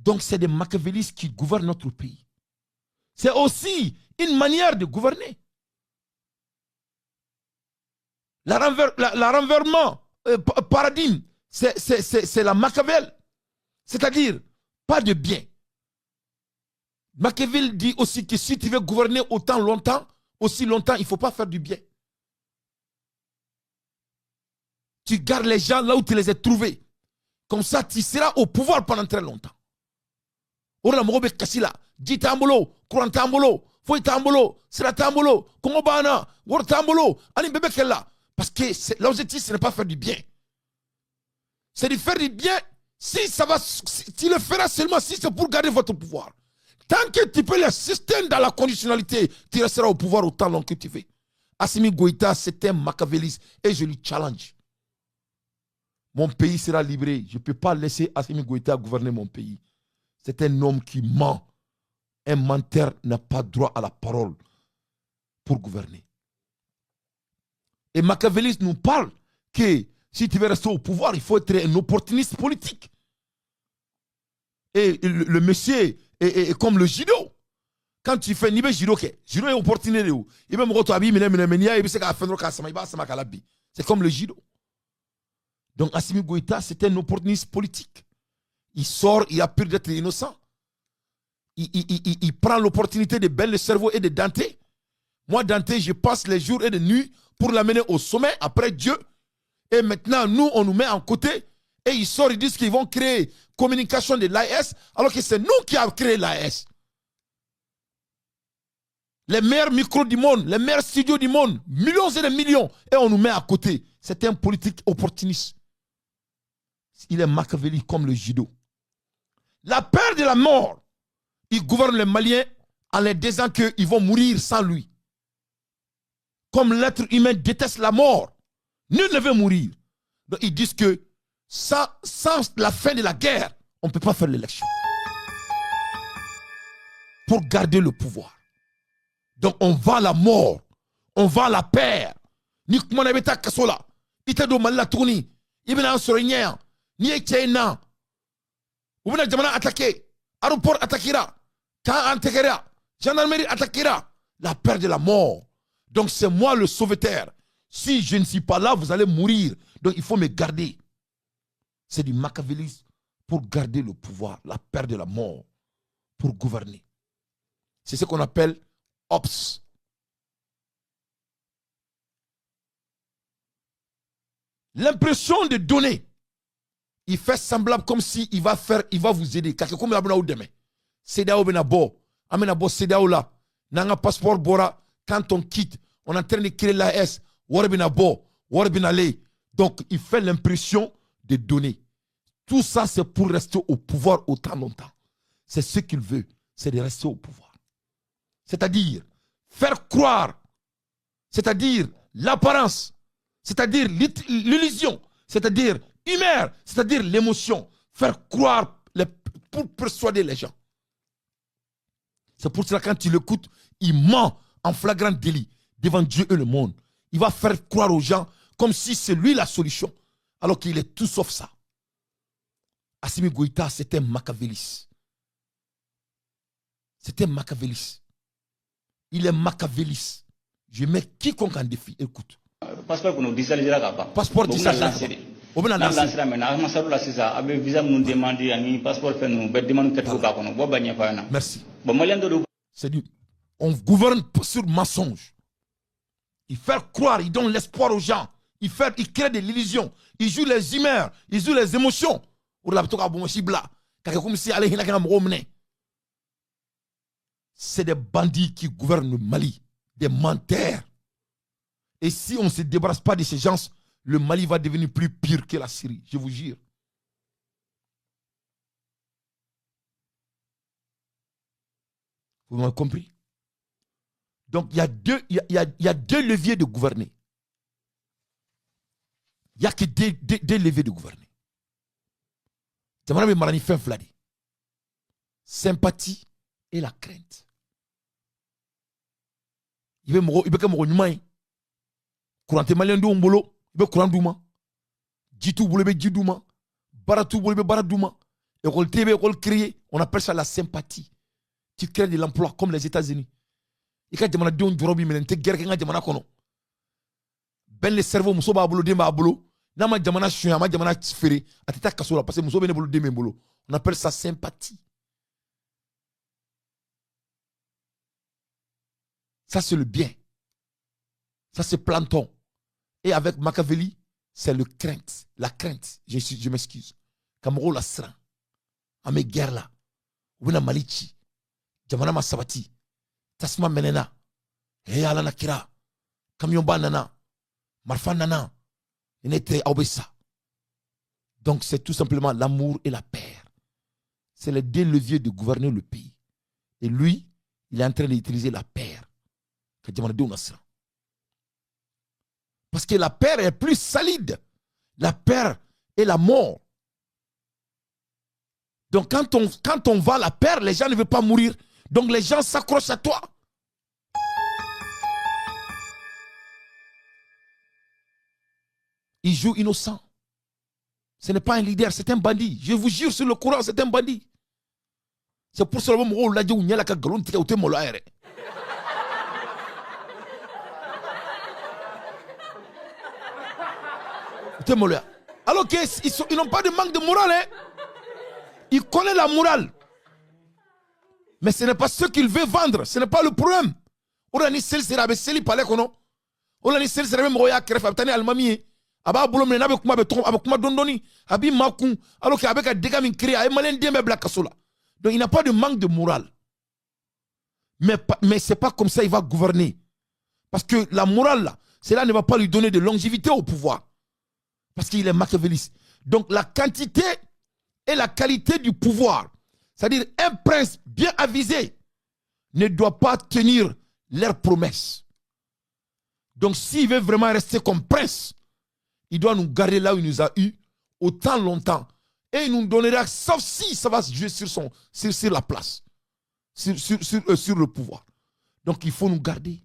Donc c'est des machiavélistes qui gouvernent notre pays. C'est aussi une manière de gouverner. La renversement, paradigme, c'est la Machiavel. C'est-à-dire, pas de bien. Machiavel dit aussi que si tu veux gouverner autant longtemps, aussi longtemps, il ne faut pas faire du bien. Tu gardes les gens là où tu les as trouvés. Comme ça, tu seras au pouvoir pendant très longtemps. Ora mogobe kasila, di tambolo, kuran tambolo, foi tambolo, sera tambolo, kongobana, wor tambolo, ani bébé kella. Parce que l'objectif, ce n'est pas faire du bien. C'est de faire du bien si ça va, si tu le feras seulement si c'est pour garder votre pouvoir. Tant que tu peux le système dans la conditionnalité, tu resteras au pouvoir autant long que tu veux. Assimi Goïta, c'est un machiavéliste et je lui challenge. Mon pays sera libéré. Je ne peux pas laisser Assimi Goïta gouverner mon pays. C'est un homme qui ment. Un menteur n'a pas droit à la parole pour gouverner. Et Machiavéliste nous parle que si tu veux rester au pouvoir, il faut être un opportuniste politique. Et le monsieur est comme le judo. Quand tu fais Nibé judo, judo est opportuniste. C'est comme le judo. Donc Assimi Goïta, c'est un opportuniste politique. Il sort, il a peur d'être innocent. Il prend l'opportunité de baigner le cerveau et de Dante. Moi, Dante, je passe les jours et les nuits pour l'amener au sommet après Dieu. Et maintenant, nous, on nous met en côté. Et ils sortent, ils disent qu'ils vont créer communication de l'AS, alors que c'est nous qui avons créé l'AS. Les meilleurs micros du monde, les meilleurs studios du monde, millions et des millions. Et on nous met à côté. C'est un politique opportuniste. Il est machiavélique comme le judo. La peur de la mort, il gouverne les Maliens en les disant qu'ils vont mourir sans lui. Comme l'être humain déteste la mort, nul ne veut mourir. Donc ils disent que sans la fin de la guerre, on ne peut pas faire l'élection. Pour garder le pouvoir. Donc on vend la mort, on vend la paix. Ni comment on a kasola, ite do mal la tourni, ibena en sorenien, ni ekena. Ou bien jamana attaqué, aéroport attaquera, camp attaquera, gendarmerie attaquera, la peur de la mort. Donc c'est moi le sauveteur. Si je ne suis pas là, vous allez mourir. Donc il faut me garder. C'est du machiavélisme pour garder le pouvoir, la peur de la mort, pour gouverner. C'est ce qu'on appelle ops. L'impression de donner. Il fait semblable comme si il va vous aider. Comme CEDEAO benabo, amenabo CEDEAO là, nanga passeport bora. Quand on quitte, on est en train de créer l'AS. Warbenabo, warbenale. Donc il fait l'impression de donner. Tout ça c'est pour rester au pouvoir autant longtemps. C'est ce qu'il veut, c'est de rester au pouvoir. C'est-à-dire faire croire, c'est-à-dire l'apparence, c'est-à-dire l'illusion, c'est-à-dire humeur, c'est-à-dire l'émotion, faire croire pour persuader les gens. C'est pour cela que quand tu l'écoutes, il ment en flagrant délit devant Dieu et le monde. Il va faire croire aux gens comme si c'est lui la solution, alors qu'il est tout sauf ça. Assimi Goïta, c'était un machiavéliste. C'était un machiavéliste. Il est machiavéliste. Je mets quiconque en défi. Écoute. Passeport pour nous disaliser là-bas. Passeport disaliser. On va lancer là maintenant. On va lancer ça. Avec visa nous demander un passeport pour nous. Ben demande quelque chose qu'on va bagner pas na. Merci. Bon malien de. C'est du. On gouverne sur mensonge. Il fait croire, il donne l'espoir aux gens. Il crée de l'illusion. Il joue les humeurs, il joue les émotions. C'est des bandits qui gouvernent le Mali, des menteurs. Et si on ne se débarrasse pas de ces gens, le Mali va devenir plus pire que la Syrie, je vous jure. Vous m'avez compris? Donc il y a deux leviers de gouverner. Il n'y a que deux leviers de gouverner. Sympathie et la crainte. Il veut que mon humain, courant malien de Ombolo, il veut courant douma, jitu boule be jidouma, baratou boule be baradouma, école TV, école créé, On appelle ça la sympathie. Tu crées de l'emploi comme les États-Unis. Et quand tu as dit on mais tu guerre quand tu as ben le cerveau muso ba bolo demba bolo na ma jamana shuya ma jamana fere atita kasola parce que muso bene bolo dembe bolo. On appelle ça sympathie. Ça c'est le bien. Ça c'est Platon. Et avec Machiavelli, c'est le crainte, la crainte. Je m'excuse. Kamoro la sran. Ame guerre là. Wina malichi. Jamana ma sabati. Tasma menena. Ala na kira. Camion nana. Marfa nana. Inete obesa. Donc c'est tout simplement l'amour et la paix. C'est les deux leviers de gouverner le pays. Et lui, il est en train d'utiliser la paix. Parce que la paix est plus solide. La paix et la mort. Donc quand on va à la paix, les gens ne veulent pas mourir. Donc les gens s'accrochent à toi. Il joue innocent. Ce n'est pas un leader, c'est un bandit. Je vous jure sur le Coran, c'est un bandit. C'est pour cela que je dis que alors qu'ils n'ont pas de manque de morale. Hein? Ils connaissent la morale. Mais ce n'est pas ce qu'il veut vendre. Ce n'est pas le problème. On a dit que c'est le palais. On a dit que c'est le moya qui est almami. Aba bolo mena be kuma be tom aba kuma dondoni abi makun alors qu'avec un dégât min créé ay malen dembe black kasola. Donc il n'a pas de manque de morale. Mais c'est pas comme ça il va gouverner. Parce que la morale là, cela ne va pas lui donner de longévité au pouvoir. Parce qu'il est machiavéliste. Donc la quantité et la qualité du pouvoir, c'est-à-dire un prince bien avisé ne doit pas tenir leurs promesses. Donc s'il veut vraiment rester comme prince, il doit nous garder là où il nous a eu autant longtemps. Et il nous donnera, sauf si ça va se jouer sur la place, sur le pouvoir. Donc il faut nous garder.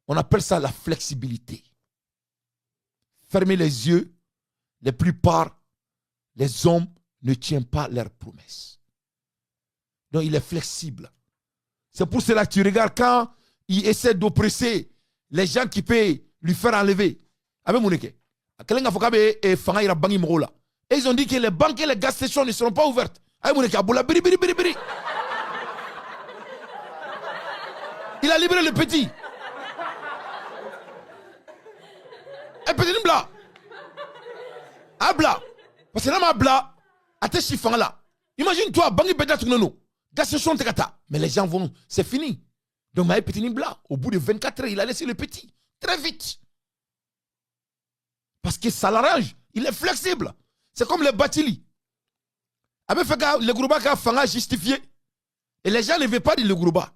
On appelle ça la flexibilité. Fermer les yeux, la plupart, les hommes ne tiennent pas leurs promesses. Donc il est flexible. C'est pour cela que tu regardes quand il essaie d'oppresser les gens qui peuvent lui faire enlever. Et ils ont dit que les banques et les gas stations ne seront pas ouvertes. Il a libéré le petit. Un petit blanc. Un blanc. Parce que là, ma blanc, à tes chiffres là. Imagine-toi, banque et gas station tekata. Mais les gens vont, c'est fini. Donc, ma petit Nimbla, au bout de 24 heures, il a laissé le petit. Très vite. Parce que ça l'arrange. Il est flexible. C'est comme le Batili. Avec le Gourouba qui a Fanga justifié. Et les gens ne veulent pas de le Gourouba.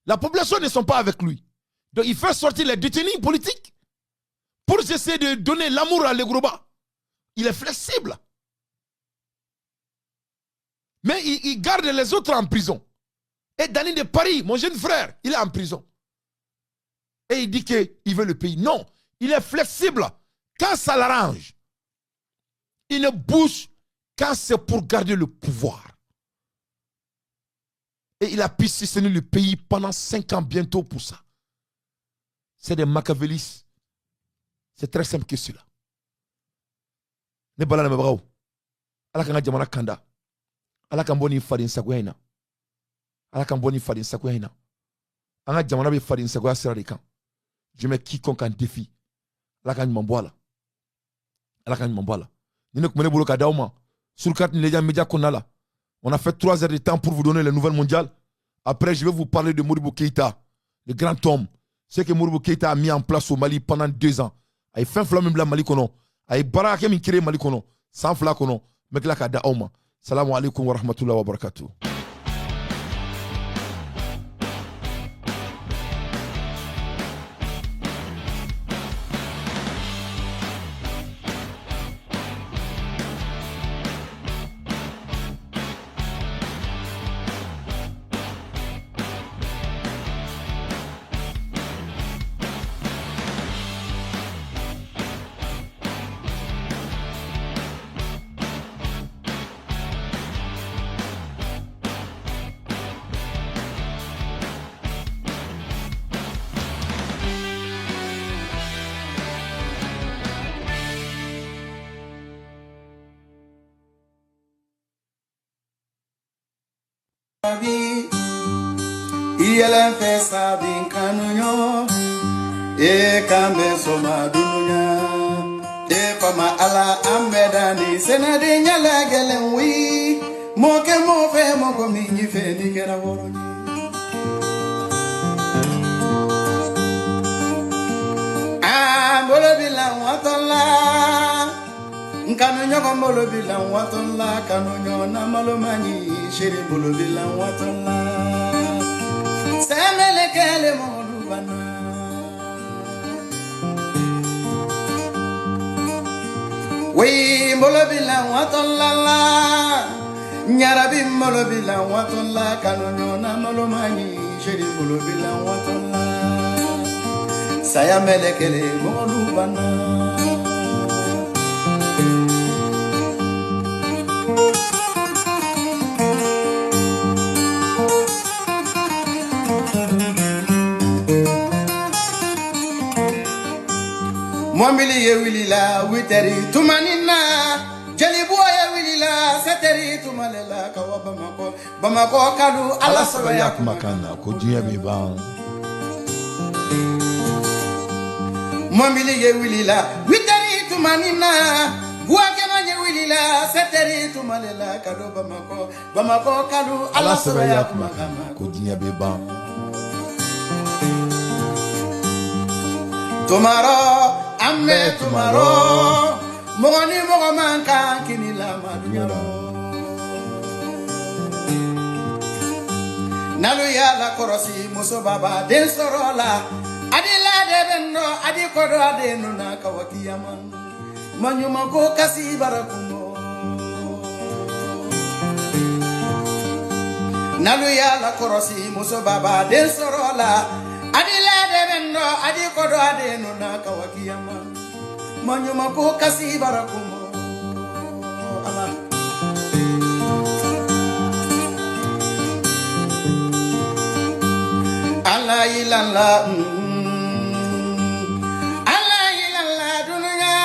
La population ne sont pas avec lui. Donc, il fait sortir les détenus politiques pour essayer de donner l'amour à le Gourouba. Il est flexible. Mais il garde les autres en prison. Et Dani de Paris, mon jeune frère, il est en prison. Et il dit qu'il veut le pays. Non, il est flexible quand ça l'arrange. Il ne bouge quand c'est pour garder le pouvoir. Et il a pistonné le pays pendant 5 ans bientôt pour ça. C'est des machiavélistes. C'est très simple que cela. Ne bala na mebrao. Ala kanga jamana kanda. Ala kamboni fadin sakwena. Ala kamboni fadin sakwena. Anga jamana be fadin sakwa sera de kan. Je mets quiconque en défi. Ala kan mamboala. Ala kan mamboala. Ni ne kumene bolo ka dauma. Sur carte les gens médias qu'on a là. On a fait 3 heures de temps pour vous donner les nouvelles mondiales. Après, je vais vous parler de Modibo Keïta, le grand homme. Ce que Modibo Keïta a mis en place au Mali pendant 2 ans. Il a fait un blanc Mali kono. Il a baraka min créé Mali kono. Sans fla kono. Mais là, kada auma. Salam alaikum wa rahmatullahi wa barakatuh. Iyelen fesa bin kanunyo e kambe soma dunya e fama ala ambedani senade nyala gelen wi moke mo fe mo ko mi ni fe ni kera woroni bolo bilan watolla kanunyo ko bolo bilan watolla kanunyo na malo mani shiri bolo bilan watolla semele kele molubana we bolo bilan watolla nyarabi bolo bilan watolla kanunyo na malo mani shiri bolo bilan watolla saya melekele molubana Mwambili ye wilila witeri tumanina jalibu ye wilila seteri tumalela kawa bamako kadu ala sabaya kumakana kujiya biban Mwambili ye wilila witeri tumanina buagema ye wilila seteri tumalela kadu bamako kadu ala sabaya kumakana kujiya biban Tomorrow Amme tomorrow Mogoni mogomanka kinila madunyaro Nalu ya la korosi muso baba den sorola Adila de bendo adikodo adenu na kawakiyaman Manyuma ko kasi barakumo Nalu ya la korosi muso baba den sorola Adila de bendo adikodo adenu na kawakiyaman Manyuma ko kasi barakumo Allah Allah ilalla Allah ilalla dunya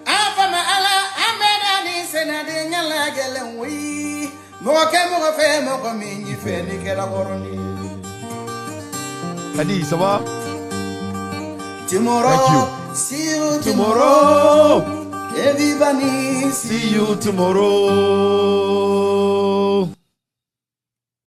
afama ala amedani senade nyala gelen wi mo fe mo ko minyi fe ni kera goroni Kadi ça va Tomorrow see you tomorrow everybody see you tomorrow